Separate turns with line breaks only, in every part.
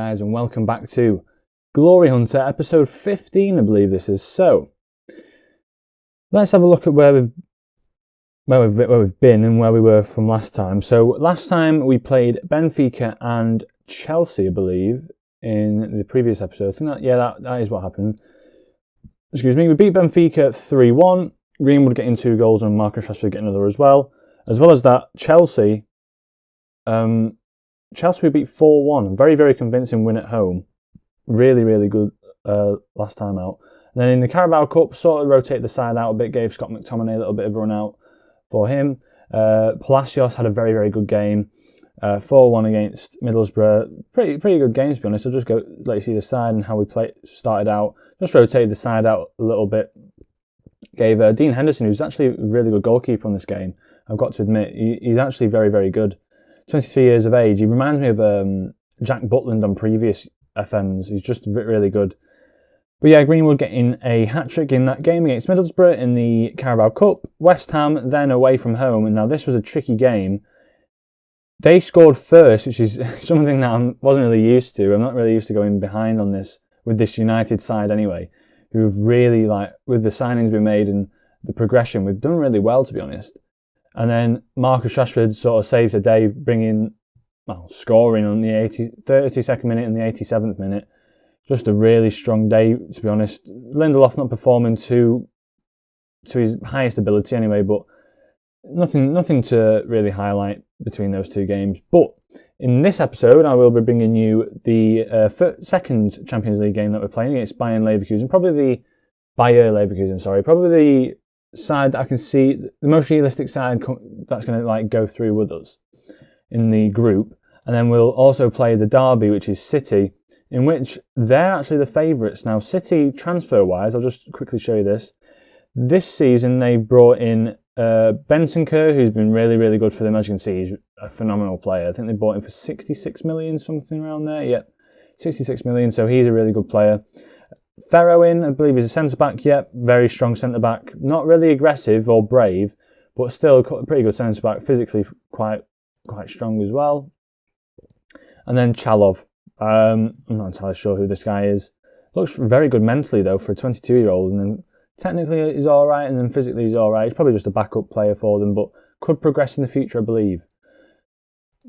guys, and welcome back to Glory Hunter, episode 15, I believe this is. So, let's have a look at where we've been and where we were from last time. So, last time we played Benfica and Chelsea, I believe, in the previous episode. I think that is what happened. Excuse me, we beat Benfica 3-1. Greenwood getting 2 goals and Marcus Rashford getting another as well. As well as that, Chelsea we beat 4-1. Very, very convincing win at home. Really, really good last time out. And then in the Carabao Cup, sort of rotated the side out a bit, gave Scott McTominay a little bit of a run out for him. Palacios had a very, very good game. 4-1 against Middlesbrough. Pretty good game, to be honest. I'll just let you see the side and how we started out. Just rotated the side out a little bit. Gave Dean Henderson, who's actually a really good goalkeeper on this game. I've got to admit, he's actually very, very good. 23 years of age. He reminds me of Jack Butland on previous FMs. He's just really good. But yeah, Greenwood getting a hat-trick in that game against Middlesbrough in the Carabao Cup. West Ham then away from home. And now this was a tricky game. They scored first, which is something that I wasn't really used to. I'm not really used to going behind on this with this United side anyway, who've really, with the signings we made and the progression, we've done really well, to be honest. And then Marcus Rashford sort of saves the day, scoring on the 32nd minute and the 87th minute. Just a really strong day, to be honest. Lindelof not performing to his highest ability anyway, but nothing to really highlight between those two games. But in this episode, I will be bringing you the second Champions League game that we're playing against Bayer Leverkusen. Probably the side that I can see, the most realistic side that's going to go through with us in the group. And then we'll also play the derby, which is City, in which they're actually the favourites. Now, City, transfer-wise, I'll just quickly show you this. This season, they brought in Bentancur, who's been really, really good for them. As you can see, he's a phenomenal player. I think they bought him for 66 million, something around there. Yeah, 66 million, so he's a really good player. Ferroin, I believe, is a centre-back. Yep, very strong centre-back. Not really aggressive or brave, but still a pretty good centre-back. Physically quite strong as well. And then Chalov. I'm not entirely sure who this guy is. Looks very good mentally, though, for a 22-year-old. And then technically he's all right, and then physically he's all right. He's probably just a backup player for them, but could progress in the future, I believe.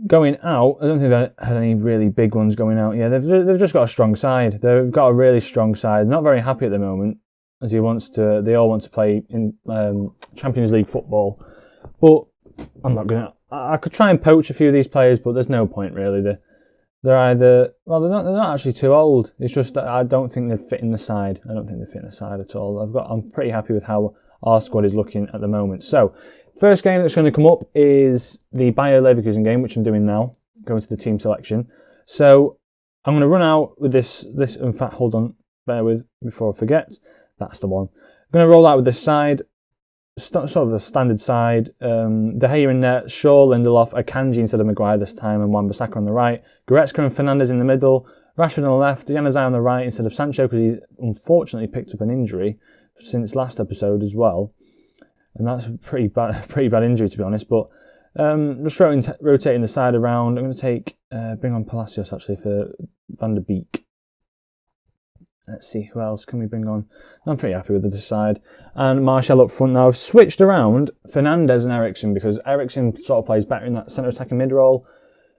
Going out, I don't think they've had any really big ones going out. Yeah, they've just got a strong side. They've got a really strong side. Not very happy at the moment, as they all want to play in Champions League football. But I'm not gonna. I could try and poach a few of these players, but there's no point really. They're either they're not actually too old. It's just that I don't think they fit in the side. I don't think they fit in the side at all. I'm pretty happy with how our squad is looking at the moment. So, first game that's going to come up is the Bayer Leverkusen game, which I'm doing now, going to the team selection. So, I'm going to run out with this. In fact, hold on, bear with before I forget. That's the one. I'm going to roll out with this side, sort of a standard side. De Gea in there, Shaw, Lindelof, Akanji instead of Maguire this time, and Wan-Bissaka on the right. Goretzka and Fernandes in the middle. Rashford on the left, Januzaj on the right instead of Sancho, because he's unfortunately picked up an injury since last episode as well, and that's a pretty bad injury, to be honest. But just rotating the side around. I'm going to bring on Palacios actually for Van der Beek. Let's see, who else can we bring on? I'm pretty happy with this side. And Martial up front now. I've switched around Fernandes and Eriksen because Eriksen sort of plays better in that centre attacking mid role.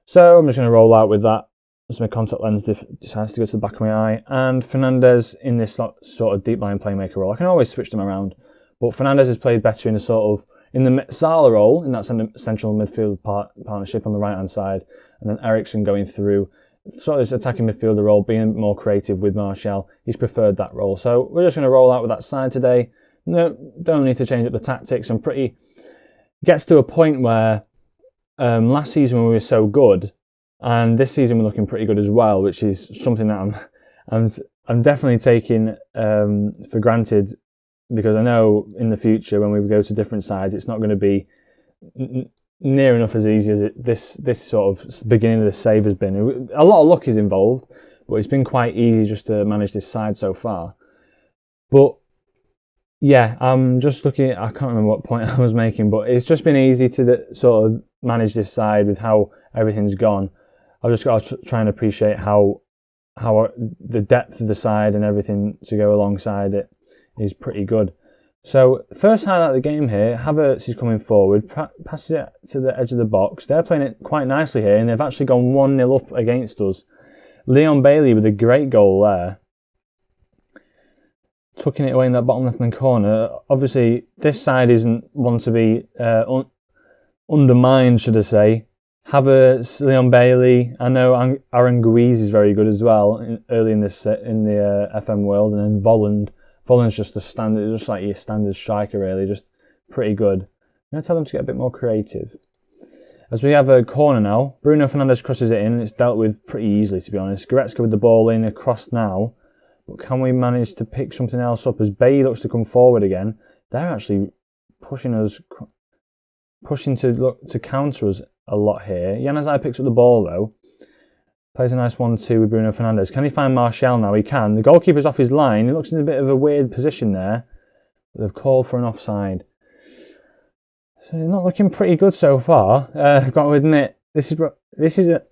So I'm just going to roll out with that as my contact lens decides to go to the back of my eye. And Fernandes in this sort of deep line playmaker role. I can always switch them around. But Fernandes has played better in the Salah role, in that central midfield partnership on the right-hand side. And then Eriksen going through sort of this attacking midfielder role, being more creative with Martial. He's preferred that role. So we're just going to roll out with that side today. No, don't need to change up the tactics. Gets to a point where last season we were so good, and this season we're looking pretty good as well, which is something that I'm definitely taking for granted, because I know in the future when we go to different sides, it's not going to be near enough as easy as this sort of beginning of the save has been. A lot of luck is involved, but it's been quite easy just to manage this side so far. But yeah, I'm just looking at, I can't remember what point I was making, but it's just been easy to sort of manage this side with how everything's gone. I've just got to try and appreciate how how the depth of the side and everything to go alongside it is pretty good. So first highlight of the game here, Havertz is coming forward, passes it to the edge of the box. They're playing it quite nicely here, and they've actually gone 1-0 up against us. Leon Bailey with a great goal there. Tucking it away in that bottom left-hand corner. Obviously, this side isn't one to be undermined, should I say. Havertz, Leon Bailey. I know Aaron Guiz is very good as well early in the FM world, and then Volland. Volland's just a standard, just like your standard striker, really, just pretty good. I'm going to tell them to get a bit more creative. As we have a corner now, Bruno Fernandes crosses it in, and it's dealt with pretty easily, to be honest. Goretzka with the ball in across now, but can we manage to pick something else up as Bay looks to come forward again? They're actually pushing to counter us a lot here. Januzaj picks up the ball though. Plays a nice 1-2 with Bruno Fernandes. Can he find Martial now? He can. The goalkeeper's off his line. He looks in a bit of a weird position there. But they've called for an offside. So not looking pretty good so far. I've got to admit, this is a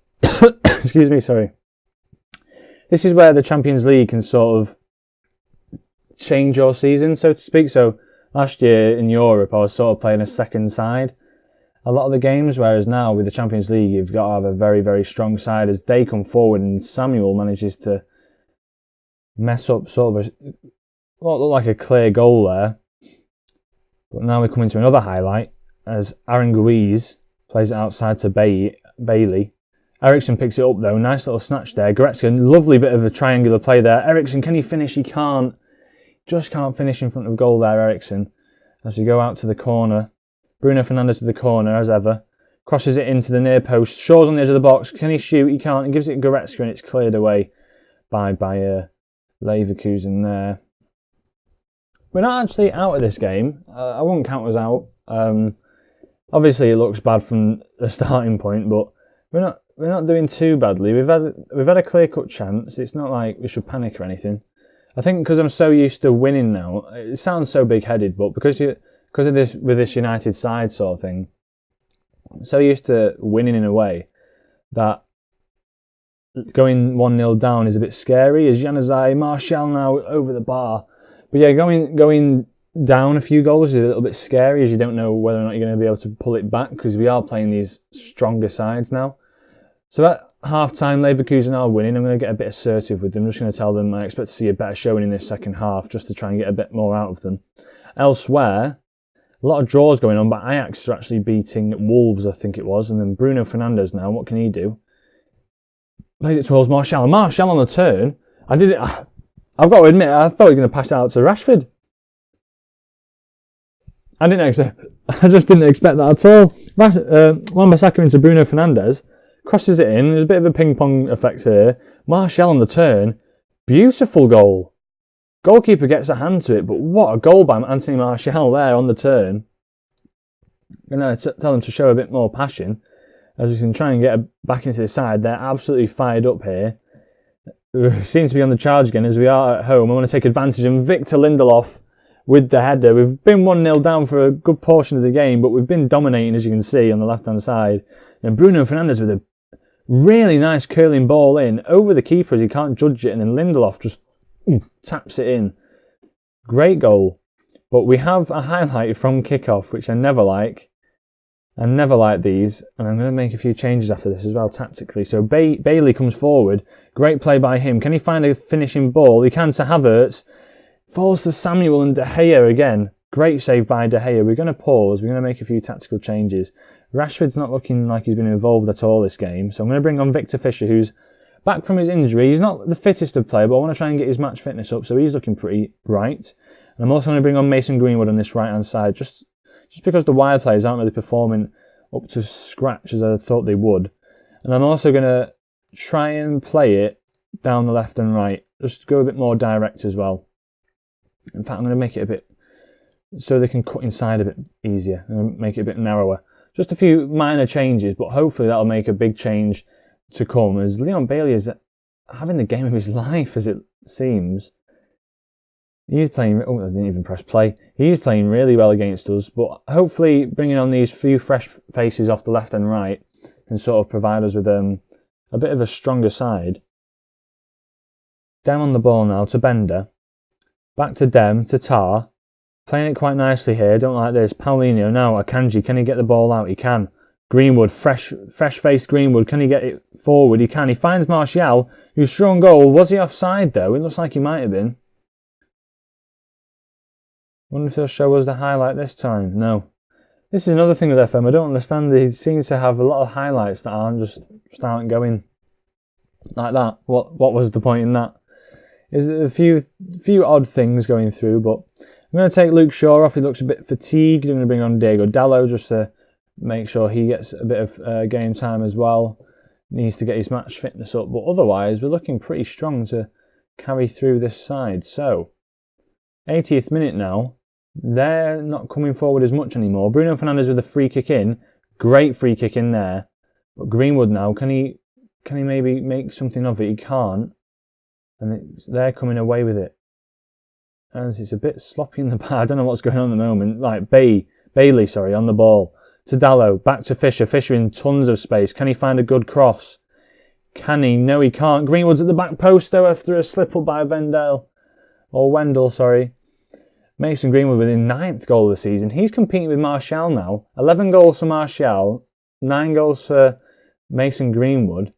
excuse me, sorry. This is where the Champions League can sort of change your season, so to speak. So last year in Europe, I was sort of playing a second side a lot of the games, whereas now with the Champions League, you've got to have a very, very strong side as they come forward, and Samuel manages to mess up sort of what looked like a clear goal there. But now we come into another highlight as Aaron Guiz plays it outside to Bailey. Ericsson picks it up though, nice little snatch there. Goretzka, lovely bit of a triangular play there. Ericsson, can he finish? He can't. Just can't finish in front of goal there, Ericsson. As we go out to the corner. Bruno Fernandes with the corner, as ever. Crosses it into the near post. Shaw's on the edge of the box. Can he shoot? He can't. He gives it Goretzka and it's cleared away by Leverkusen there. We're not actually out of this game. I wouldn't count us out. Obviously, it looks bad from the starting point, but we're not doing too badly. We've had a clear-cut chance. It's not like we should panic or anything. I think because I'm so used to winning now, it sounds so big-headed, but because of this with this United side sort of thing, I'm so used to winning in a way that going 1-0 down is a bit scary. As Januzaj, Martial now over the bar. But yeah, going down a few goals is a little bit scary as you don't know whether or not you're going to be able to pull it back because we are playing these stronger sides now. So at half-time, Leverkusen are winning. I'm going to get a bit assertive with them. I'm just going to tell them I expect to see a better showing in this second half just to try and get a bit more out of them. Elsewhere, a lot of draws going on, but Ajax are actually beating Wolves, I think it was. And then Bruno Fernandes now, what can he do? Played it towards Martial. Martial on the turn. I've got to admit, I thought he was going to pass it out to Rashford. I just didn't expect that at all. Wan-Bissaka into Bruno Fernandes. Crosses it in. There's a bit of a ping-pong effect here. Martial on the turn. Beautiful goal. Goalkeeper gets a hand to it, but what a goal by Anthony Martial there on the turn. I'm going to tell them to show a bit more passion as we can try and get back into the side. They're absolutely fired up here. We seem to be on the charge again as we are at home. I want to take advantage, and Victor Lindelof with the header. We've been 1-0 down for a good portion of the game, but we've been dominating, as you can see, on the left-hand side. And Bruno Fernandes with a really nice curling ball in over the keeper as he can't judge it, and then Lindelof just taps it in. Great goal. But we have a highlight from kickoff, which I never like. I never like these, and I'm going to make a few changes after this as well, tactically. So Bailey comes forward. Great play by him. Can he find a finishing ball? He can to Havertz. Falls to Samuel and De Gea again. Great save by De Gea. We're going to pause. We're going to make a few tactical changes. Rashford's not looking like he's been involved at all this game. So I'm going to bring on Victor Fisher, who's back from his injury. He's not the fittest of players, but I want to try and get his match fitness up. So he's looking pretty bright. And I'm also going to bring on Mason Greenwood on this right-hand side, just because the wide players aren't really performing up to scratch as I thought they would. And I'm also going to try and play it down the left and right, just go a bit more direct as well. In fact, I'm going to make it a bit so they can cut inside a bit easier and make it a bit narrower. Just a few minor changes, but hopefully that'll make a big change to come as Leon Bailey is having the game of his life, as it seems. He's playing... Oh, I didn't even press play. He's playing really well against us, but hopefully bringing on these few fresh faces off the left and right can sort of provide us with a bit of a stronger side. Dem on the ball now to Bender. Back to Dem, to Tar. Playing it quite nicely here, don't like this. Paulinho, now Akanji, can he get the ball out? He can. Greenwood, fresh-faced Greenwood, can he get it forward? He can. He finds Martial, who's through on goal. Was he offside though? It looks like he might have been. Wonder if they'll show us the highlight this time. No. This is another thing with FM. I don't understand. He seems to have a lot of highlights that aren't going like that. What was the point in that? Is a few odd things going through, but I'm going to take Luke Shaw off. He looks a bit fatigued. I'm going to bring on Diego Dallo just to make sure he gets a bit of game time as well. Needs to get his match fitness up, but otherwise we're looking pretty strong to carry through this side. So, 80th minute now. They're not coming forward as much anymore. Bruno Fernandes with a free kick in. Great free kick in there. But Greenwood now, can he maybe make something of it? He can't. And they're coming away with it. And it's a bit sloppy in the back. I don't know what's going on at the moment. Like Bailey, on the ball. To Dallo, back to Fisher. Fisher in tons of space. Can he find a good cross? Can he? No, he can't. Greenwood's at the back post though after a slip up by Wendell, sorry. Mason Greenwood with his 9th goal of the season. He's competing with Martial now. 11 goals for Martial, 9 goals for Mason Greenwood.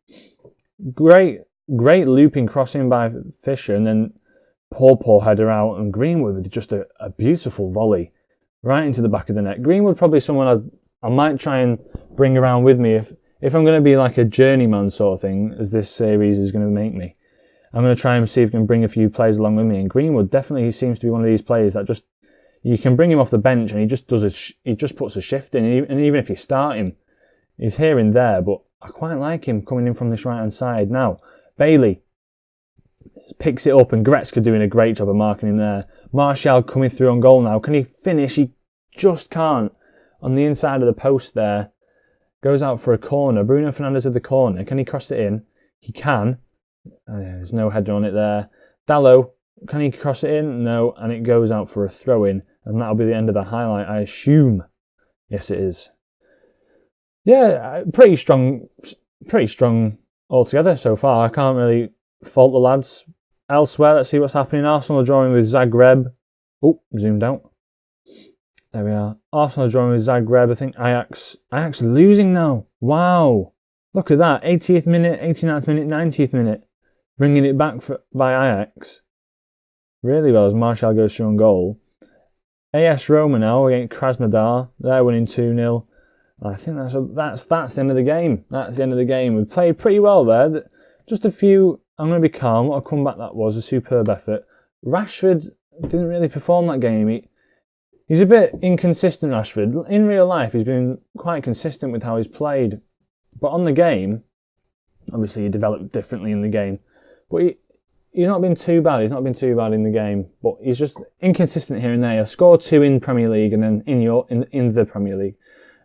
Great looping crossing by Fisher, and then poor header out, and Greenwood with just a beautiful volley right into the back of the net. Greenwood probably someone I might try and bring around with me if I'm going to be like a journeyman sort of thing, as this series is going to make me. I'm going to try and see if I can bring a few players along with me. And Greenwood definitely seems to be one of these players that just, you can bring him off the bench and he just puts a shift in. And even if you start him, he's here and there. But I quite like him coming in from this right hand side. Now, Bailey picks it up and Goretzka doing a great job of marking him there. Martial coming through on goal now. Can he finish? He just can't. On the inside of the post there. Goes out for a corner. Bruno Fernandes with the corner. Can he cross it in? He can. There's no header on it there. Dallo, can he cross it in? No, and it goes out for a throw-in, and that'll be the end of the highlight, I assume. Yes, it is. Yeah, pretty strong altogether so far. I can't really fault the lads. Elsewhere, let's see what's happening. Arsenal are drawing with Zagreb. Oh, zoomed out. There we are. Arsenal are drawing with Zagreb. I think Ajax losing now. Wow. Look at that. 80th minute, 89th minute, 90th minute. Bringing it back by Ajax. Really well as Martial goes through on goal. AS Roma now against Krasnodar. They're winning 2-0. I think that's the end of the game. That's the end of the game. We played pretty well there. Just a few... I'm going to be calm. What a comeback that was. A superb effort. Rashford didn't really perform that game. He's a bit inconsistent, Rashford. In real life, he's been quite consistent with how he's played. But on the game, obviously he developed differently in the game. But he's not been too bad. He's not been too bad in the game. But he's just inconsistent here and there. He scored 2 in Premier League and then in the Premier League.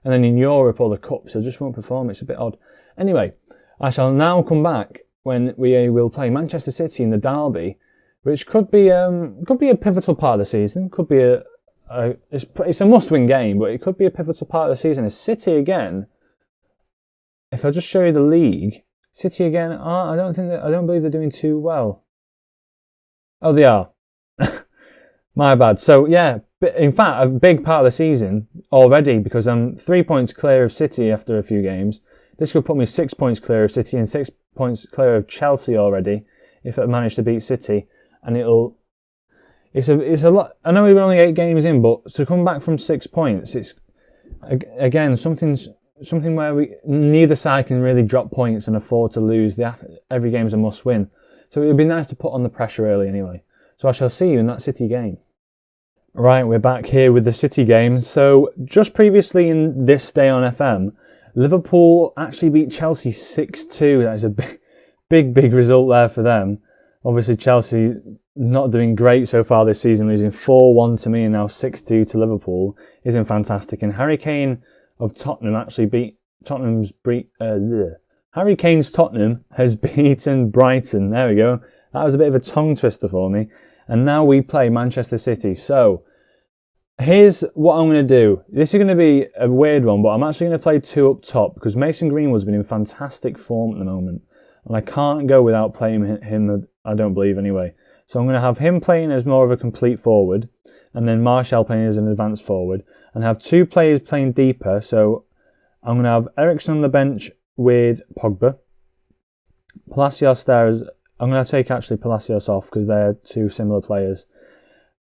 And then in Europe or the Cups, he just won't perform. It's a bit odd. Anyway, I shall now come back when we will play Manchester City in the derby, which could be a pivotal part of the season. Could be it's a must-win game, but it could be a pivotal part of the season. It's City again. If I just show you the league, City again. I don't believe they're doing too well. Oh, they are. My bad. So yeah, in fact, a big part of the season already because I'm 3 points clear of City after a few games. This could put me 6 points clear of City and 6 points clear of Chelsea already if I manage to beat City. And it's a lot. I know we're only 8 games in, but to come back from 6 points, it's again something where neither side can really drop points and afford to lose. Every game's a must win. So it would be nice to put on the pressure early anyway. So I shall see you in that City game. Right, we're back here with the City game. So just previously in this day on FM, Liverpool actually beat Chelsea 6-2. That is a big result there for them. Obviously Chelsea not doing great so far this season, losing 4-1 to me and now 6-2 to Liverpool isn't fantastic. And Harry Kane of Tottenham actually beat Harry Kane's Tottenham has beaten Brighton. There we go. That was a bit of a tongue twister for me. And now we play Manchester City. So, here's what I'm going to do. This is going to be a weird one, but I'm actually going to play 2 up top because Mason Greenwood's been in fantastic form at the moment. and I can't go without playing him, I don't believe anyway. So I'm going to have him playing as more of a complete forward, and then Martial playing as an advanced forward, and have 2 players playing deeper. So I'm going to have Eriksen on the bench with Pogba. Palacios there. I'm going to take actually Palacios off because they're 2 similar players.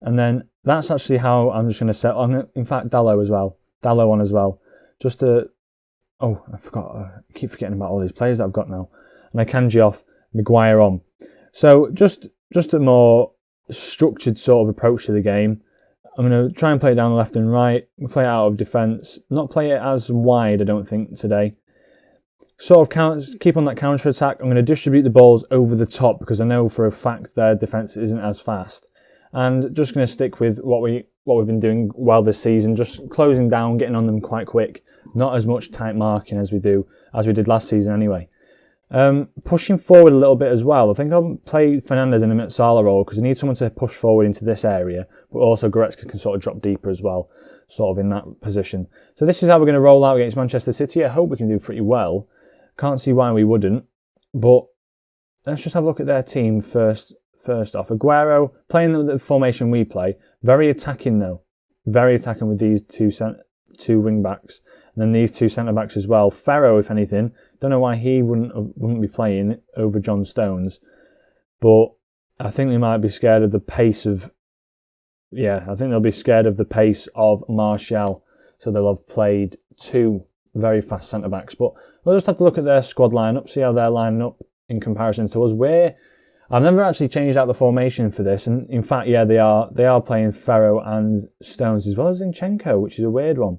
And then that's actually how I'm just going to set. In fact, Dalot as well. Dalot on as well. Just to... Oh, I forgot. I keep forgetting about all these players that I've got now. And Akanji off, Maguire on. So just a more structured sort of approach to the game. I'm going to try and play it down the left and right. We'll play it out of defence. Not play it as wide, I don't think, today. Sort of keep on that counter attack. I'm going to distribute the balls over the top because I know for a fact their defence isn't as fast. And just going to stick with what we've been doing well this season, just closing down, getting on them quite quick. Not as much tight marking as we did last season anyway. Pushing forward a little bit as well. I think I'll play Fernandes in a Metsala role because I need someone to push forward into this area, but also Goretzka can sort of drop deeper as well, sort of in that position. So this is how we're going to roll out against Manchester City. I hope we can do pretty well. Can't see why we wouldn't, but let's just have a look at their team first off. Aguero, playing the formation we play, very attacking though. Very attacking with these 2 wing-backs, and then these 2 centre-backs as well. Ferro, if anything, don't know why he wouldn't be playing over John Stones, but I think they might be scared of the pace of... Yeah, I think they'll be scared of the pace of Martial, so they'll have played 2 very fast centre-backs. But we'll just have to look at their squad line-up, see how they're lining up in comparison to us. I've never actually changed out the formation for this, and in fact, yeah, they are playing Ferro and Stones as well as Zinchenko, which is a weird one.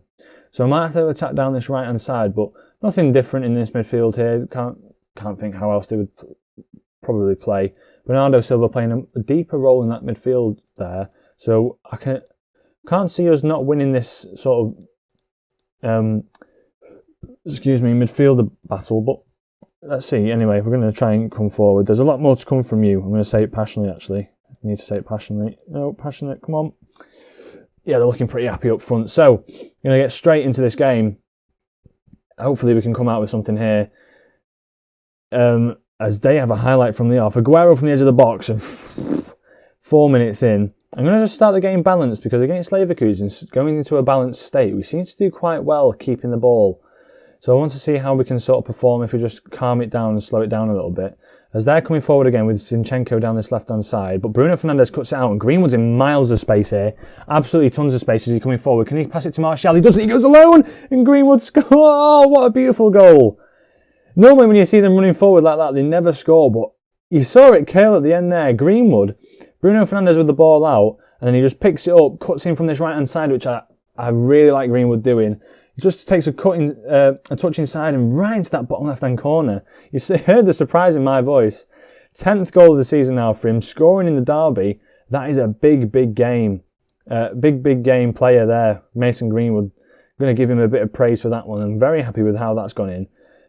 So I might have to attack down this right-hand side, but nothing different in this midfield here. Can't think how else they would probably play. Bernardo Silva playing a deeper role in that midfield there, so I can't see us not winning this sort of midfielder battle, but let's see. Anyway, we're going to try and come forward. There's a lot more to come from you. I'm going to say it passionately, actually. I need to say it passionately. No, passionate, come on. Yeah, they're looking pretty happy up front. So, we're going to get straight into this game. Hopefully we can come out with something here. As they have a highlight from the off. Aguero from the edge of the box, and 4 minutes in. I'm going to just start the game balanced, because against Leverkusen, going into a balanced state, we seem to do quite well keeping the ball. So I want to see how we can sort of perform if we just calm it down and slow it down a little bit. As they're coming forward again with Zinchenko down this left-hand side. But Bruno Fernandes cuts it out, and Greenwood's in miles of space here. Absolutely tons of space as he's coming forward. Can he pass it to Martial? He doesn't. He goes alone, and Greenwood scores. Oh, what a beautiful goal. Normally when you see them running forward like that, they never score. But you saw it curl at the end there. Greenwood, Bruno Fernandes with the ball out, and then he just picks it up, cuts in from this right-hand side, which I really like Greenwood doing. He just takes a touch inside and right into that bottom left-hand corner. You heard the surprise in my voice. 10th goal of the season now for him, scoring in the derby. That is a big, big game. Big game player there, Mason Greenwood. I'm going to give him a bit of praise for that one. I'm very happy with how that's gone in.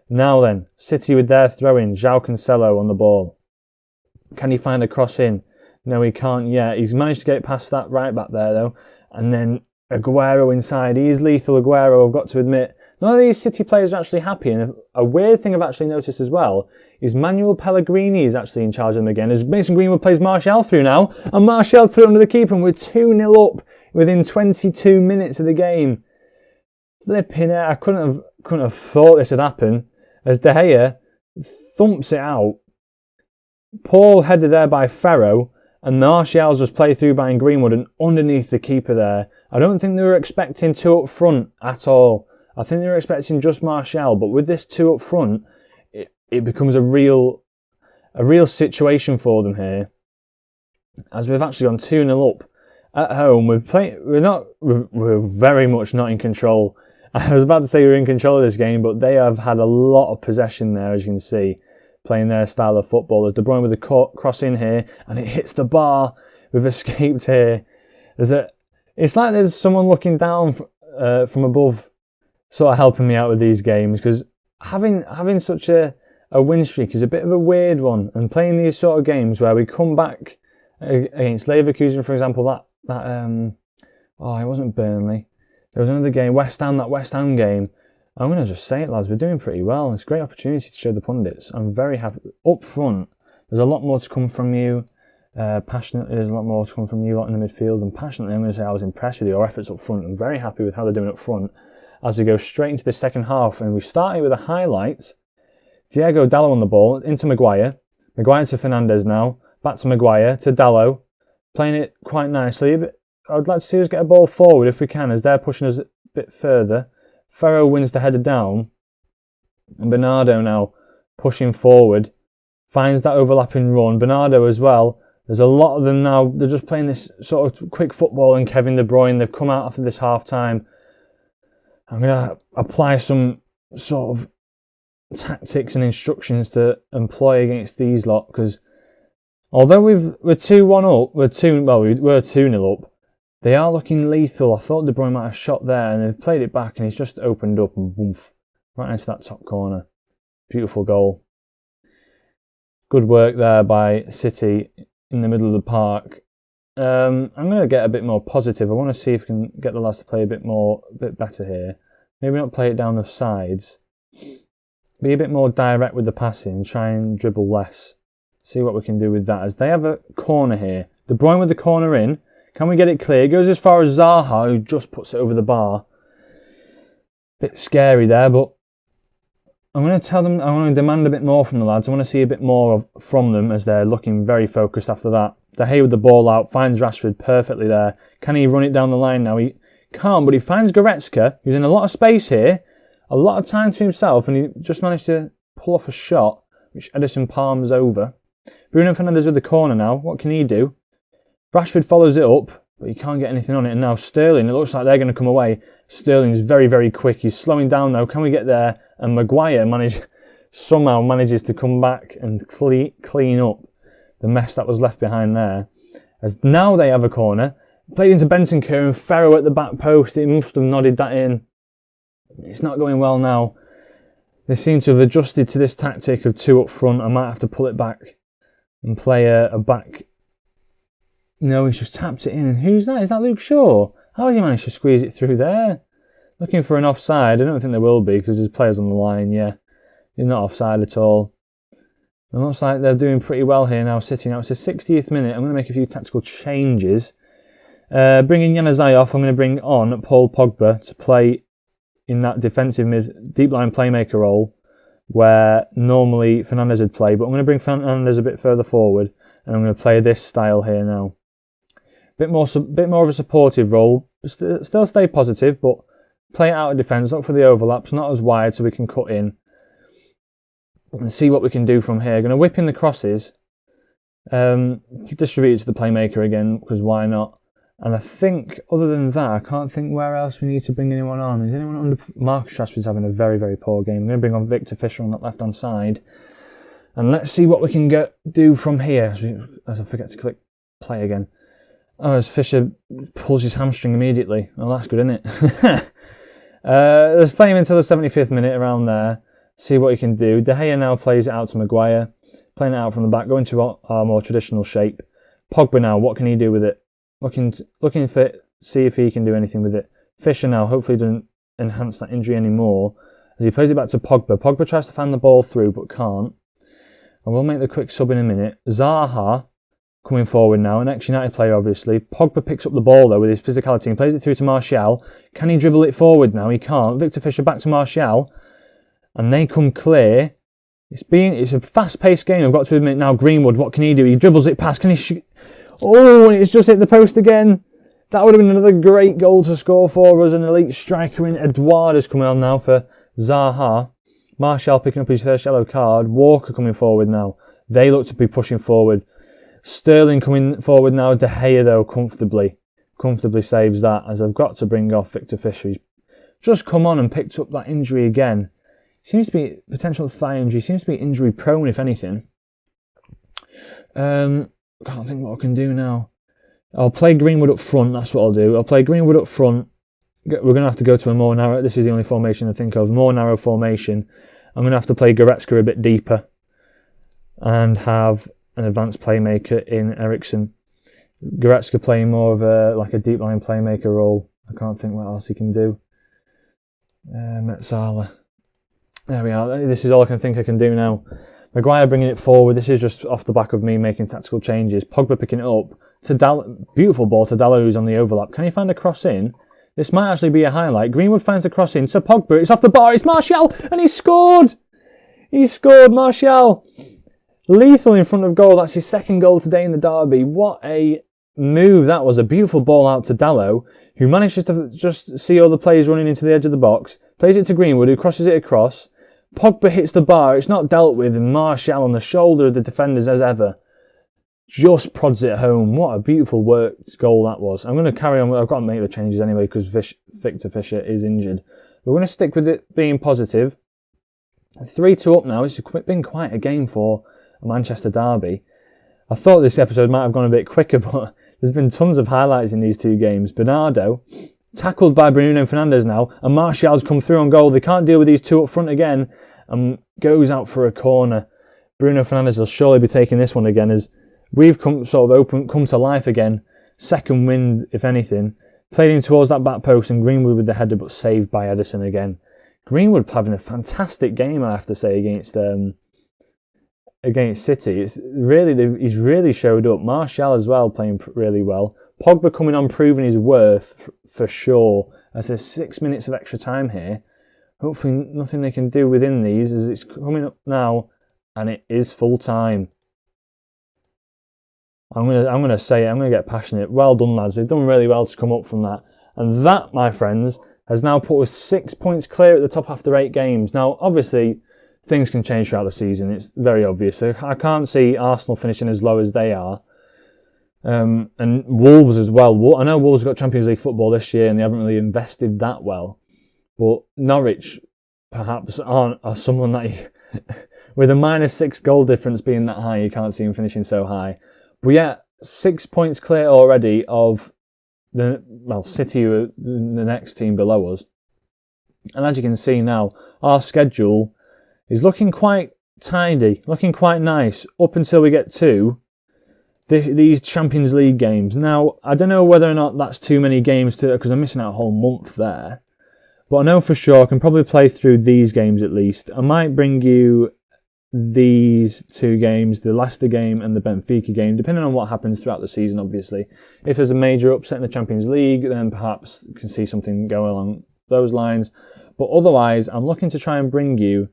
Now then, City with their throw-in. João Cancelo on the ball. Can he find a cross in? No, he can't yet. He's managed to get past that right back there, though. And then Aguero inside. He is lethal, Aguero, I've got to admit. None of these City players are actually happy, and a weird thing I've actually noticed as well is Manuel Pellegrini is actually in charge of them again, as Mason Greenwood plays Martial through now, and Martial's put it under the keeper, and we're 2-0 up within 22 minutes of the game. Flipping it, I couldn't have thought this would happen, as De Gea thumps it out. Poor header there by Ferro, and Martial's just played through by Greenwood and underneath the keeper there. I don't think they were expecting 2 up front at all. I think they were expecting just Martial, but with this 2 up front, it becomes a real situation for them here. As we've actually gone 2-0 up at home, we're very much not in control. I was about to say we're in control of this game, but they have had a lot of possession there, as you can see, playing their style of football. As De Bruyne with a cross in here, and it hits the bar. We've escaped here. It's like there's someone looking down from above, sort of helping me out with these games, because having such a win streak is a bit of a weird one, and playing these sort of games where we come back against Leverkusen, for example, it wasn't Burnley. There was another game, that West Ham game. I'm going to just say it, lads, we're doing pretty well. It's a great opportunity to show the pundits. I'm very happy. Up front, there's a lot more to come from you. Passionately, there's a lot more to come from you lot in the midfield. And passionately, I'm going to say I was impressed with your efforts up front. I'm very happy with how they're doing up front. As we go straight into the second half, and we started with a highlight. Diego Dallo on the ball, into Maguire. Maguire to Fernandez now. Back to Maguire, to Dallo. Playing it quite nicely. I would like to see us get a ball forward if we can, as they're pushing us a bit further. Ferro wins the header down. And Bernardo now pushing forward. Finds that overlapping run. Bernardo as well. There's a lot of them now. They're just playing this sort of quick football, and Kevin De Bruyne, they've come out after this half-time. I'm going to apply some sort of tactics and instructions to employ against these lot, because although we're 2-1 up, we're 2-0 up, they are looking lethal. I thought De Bruyne might have shot there, and they've played it back, and he's just opened up and boom, right into that top corner. Beautiful goal. Good work there by City in the middle of the park. I'm going to get a bit more positive. I want to see if we can get the lads to play a bit better here. Maybe not play it down the sides. Be a bit more direct with the passing. Try and dribble less. See what we can do with that. As they have a corner here. De Bruyne with the corner in. Can we get it clear? It goes as far as Zaha, who just puts it over the bar. Bit scary there, but I'm going to tell them, I want to demand a bit more from the lads. I want to see a bit more from them as they're looking very focused after that. De Gea with the ball out, finds Rashford perfectly there. Can he run it down the line now? He can't, but he finds Goretzka, who's in a lot of space here, a lot of time to himself, and he just managed to pull off a shot, which Edison palms over. Bruno Fernandes with the corner now. What can he do? Rashford follows it up, but he can't get anything on it. And now Sterling, it looks like they're going to come away. Sterling's very, very quick. He's slowing down now. Can we get there? And Maguire somehow manages to come back and clean up the mess that was left behind there. As now they have a corner. Played into Bentancur and Ferro at the back post. He must have nodded that in. It's not going well now. They seem to have adjusted to this tactic of 2 up front. I might have to pull it back and play a back. No, he's just tapped it in. And who's that? Is that Luke Shaw? How has he managed to squeeze it through there? Looking for an offside. I don't think there will be because there's players on the line. Yeah, he's not offside at all. It looks like they're doing pretty well here now, City. Now it's the 60th minute. I'm going to make a few tactical changes. Bringing Januzaj off, I'm going to bring on Paul Pogba to play in that defensive deep line playmaker role where normally Fernandes would play. But I'm going to bring Fernandes a bit further forward, and I'm going to play this style here now. Bit more of a supportive role. Still stay positive, but play it out of defence. Look for the overlaps, not as wide, so we can cut in and see what we can do from here. Going to whip in the crosses, distribute it to the playmaker again, because why not? And I think, other than that, I can't think where else we need to bring anyone on. Is anyone under? Marcus Rashford's having a very, very poor game. I'm going to bring on Victor Fisher on that left-hand side. And let's see what we can do from here. As I forget to click play again. Oh, as Fisher pulls his hamstring immediately. Well, that's good, isn't it? Let's play him until the 75th minute around there. See what he can do. De Gea now plays it out to Maguire. Playing it out from the back, going to our more traditional shape. Pogba now, what can he do with it? Looking fit, see if he can do anything with it. Fisher now, hopefully doesn't enhance that injury anymore. As he plays it back to Pogba. Pogba tries to fan the ball through, but can't. And we'll make the quick sub in a minute. Zaha coming forward now, an ex-United player obviously. Pogba picks up the ball though with his physicality and plays it through to Martial. Can he dribble it forward now? He can't. Victor Fisher back to Martial. And they come clear. It's a fast-paced game, I've got to admit now. Greenwood, what can he do? He dribbles it past. Can he shoot? Oh, and it's just hit the post again. That would have been another great goal to score for us. An elite striker in Edouard is coming on now for Zaha. Martial picking up his first yellow card. Walker coming forward now. They look to be pushing forward. Sterling coming forward now. De Gea, though, comfortably saves that, as I've got to bring off Victor Fisher. He's just come on and picked up that injury again. Seems to be potential thigh injury. Seems to be injury prone, if anything. Can't think what I can do now. I'll play Greenwood up front. That's what I'll do. I'll play Greenwood up front. We're going to have to go to a more narrow. This is the only formation I think of. More narrow formation. I'm going to have to play Goretzka a bit deeper and have an advanced playmaker in Eriksen. Goretzka playing more of a deep line playmaker role. I can't think what else he can do. Metzala. There we are. This is all I can think I can do now. Maguire bringing it forward. This is just off the back of me making tactical changes. Pogba picking it up. Beautiful ball to Dalot, who's on the overlap. Can he find a cross in? This might actually be a highlight. Greenwood finds the cross in. So Pogba, it's off the bar. It's Martial, and he scored. He scored, Martial. Lethal in front of goal. That's his second goal today in the derby. What a move that was. A beautiful ball out to Dalot, who manages to just see all the players running into the edge of the box. Plays it to Greenwood, who crosses it across. Pogba hits the bar. It's not dealt with, and Martial on the shoulder of the defenders as ever just prods it home. What a beautiful worked goal that was. I'm going to carry on. I've got to make the changes anyway because Victor Fisher is injured. We're going to stick with it being positive. 3-2 up now. It's been quite a game for a Manchester derby. I thought this episode might have gone a bit quicker, but there's been tons of highlights in these two games. Bernardo, tackled by Bruno Fernandes now, and Martial's come through on goal. They can't deal with these two up front again, and goes out for a corner. Bruno Fernandes will surely be taking this one again, as we've come to life again. Second wind, if anything. Played in towards that back post, and Greenwood with the header, but saved by Ederson again. Greenwood having a fantastic game, I have to say, against City. He's really showed up. Martial as well, playing really well. Pogba coming on, proving his worth for sure. As there's 6 minutes of extra time here. Hopefully nothing they can do within these, as it's coming up now, and it is full time. I'm gonna say it. I'm gonna get passionate. Well done, lads. We've done really well to come up from that, and that, my friends, has now put us 6 points clear at the top after 8 games. Now, obviously, things can change throughout the season. It's very obvious. So I can't see Arsenal finishing as low as they are. And Wolves as well. I know Wolves got Champions League football this year and they haven't really invested that well. But Norwich, perhaps, are someone that, with a -6 goal difference being that high, you can't see them finishing so high. But yeah, 6 points clear already of City, who are the next team below us. And as you can see now, our schedule is looking quite tidy, looking quite nice, up until we get to these Champions League games. Now, I don't know whether or not that's too many games because I'm missing out a whole month there. But I know for sure I can probably play through these games at least. I might bring you these 2 games, the Leicester game and the Benfica game, depending on what happens throughout the season, obviously. If there's a major upset in the Champions League, then perhaps you can see something go along those lines. But otherwise, I'm looking to try and bring you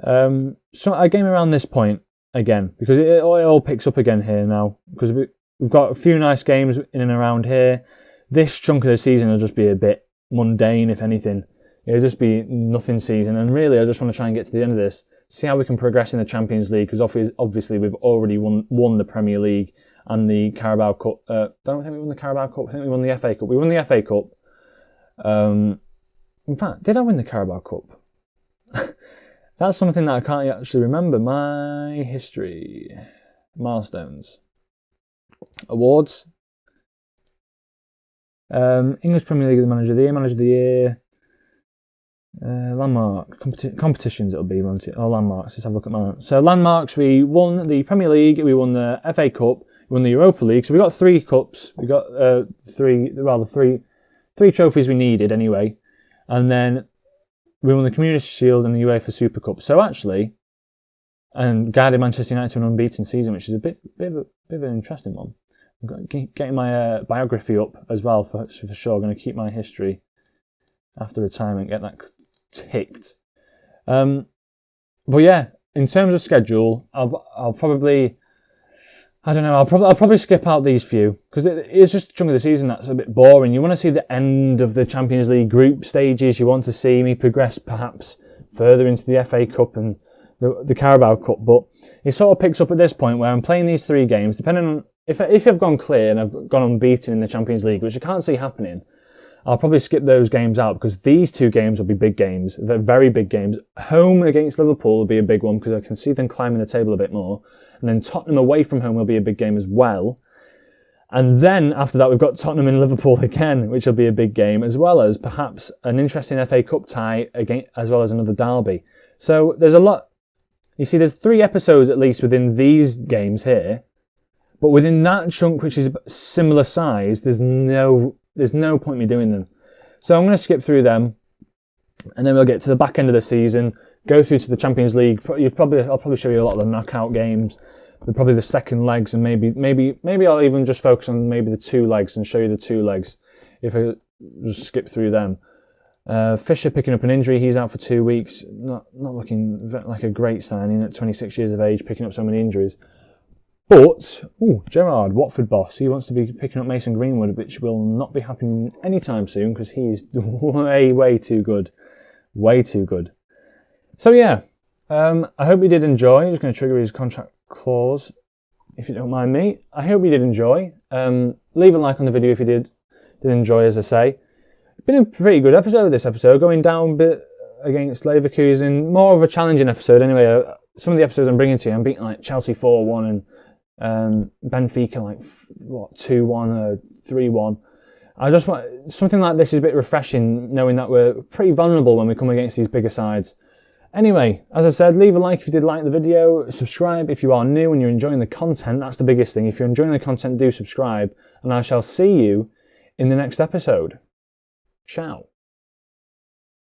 a game around this point again, because it all picks up again here now, because we've got a few nice games in and around here. This chunk of the season will just be a bit mundane, if anything. It'll just be nothing season, and really I just want to try and get to the end of this, see how we can progress in the Champions League, because obviously we've already won the Premier League and the Carabao Cup. Don't think we won the Carabao Cup, I think we won the FA Cup. We won the FA Cup. In fact, did I win the Carabao Cup? That's something that I can't actually remember. My history. Milestones. Awards. English Premier League of the Manager of the Year, Manager of the Year. Landmark. Competitions it'll be, won't it? Oh, landmarks. Let's have a look at mine. So landmarks, we won the Premier League, we won the FA Cup, we won the Europa League. So we got 3 cups. We got three trophies we needed anyway. And then we won the Community Shield and the UEFA Super Cup. So actually, and guided Manchester United to an unbeaten season, which is a bit of an interesting one. I'm getting my biography up as well for sure. I'm going to keep my history after retirement, get that ticked. But yeah, in terms of schedule, I'll probably, I don't know, I'll probably skip out these few, because it's just a chunk of the season that's a bit boring. You want to see the end of the Champions League group stages. You want to see me progress perhaps further into the FA Cup and the Carabao Cup. But it sort of picks up at this point where I'm playing these 3 games, depending on if I've gone clear and I've gone unbeaten in the Champions League, which I can't see happening. I'll probably skip those games out, because these 2 games will be big games. They're very big games. Home against Liverpool will be a big one, because I can see them climbing the table a bit more. And then Tottenham away from home will be a big game as well. And then after that, we've got Tottenham and Liverpool again, which will be a big game, as well as perhaps an interesting FA Cup tie again, as well as another derby. So there's a lot. You see, there's 3 episodes at least within these games here. But within that chunk, which is similar size, there's no point in me doing them. So I'm going to skip through them. And then we'll get to the back end of the season, go through to the Champions League. I'll probably show you a lot of the knockout games, probably the second legs, and maybe I'll even just focus on maybe the 2 legs and show you the 2 legs if I just skip through them. Fisher picking up an injury, he's out for 2 weeks. Not looking like a great signing at 26 years of age, picking up so many injuries. But, Gerrard, Watford boss, he wants to be picking up Mason Greenwood, which will not be happening anytime soon because he's way too good. Way too good. So yeah, I hope you did enjoy. I'm just going to trigger his contract clause, if you don't mind me. I hope you did enjoy. Leave a like on the video if you did enjoy, as I say. It's been a pretty good episode, this episode, going down a bit against Leverkusen. More of a challenging episode anyway. Some of the episodes I'm bringing to you, I'm beating like Chelsea 4-1 and Benfica like 2-1 or 3-1. I just want something like this is a bit refreshing, knowing that we're pretty vulnerable when we come against these bigger sides. Anyway, as I said, leave a like if you did like the video, subscribe if you are new and you're enjoying the content. That's the biggest thing. If you're enjoying the content, do subscribe, and I shall see you in the next episode. Ciao.